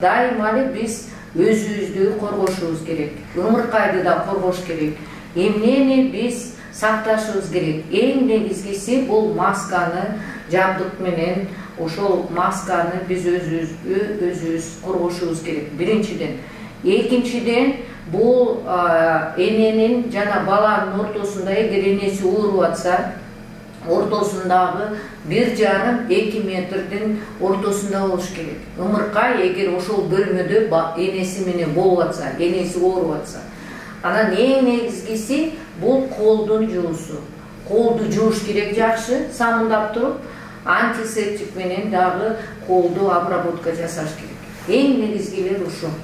Дайыма эле биз өзүбүздү коргошубуз керек, ымыркайды да коргош керек. Эмнени биз сакташыбыз керек? Эң негизгиси бул масканы жабдык менен, ошол масканы биз өзүбүз коргошубуз керек. Биринчиден. Экинчиден, бул эненин жана баланын ортосунда эгер энеси ооруп атса, ортосундагы 1,5–2 метрдин ортосунда болуш керек. Ымыркай эгер ошол бөлмөдө энеси менен болуп атса, энеси ооруп атса. Анан эң негизгиси бул колдун жуусу. Колду жууш керек жакшы, самындап туруп, антисептик менен дагы колду обработка жасаш керек. Эң негизгилери ушул.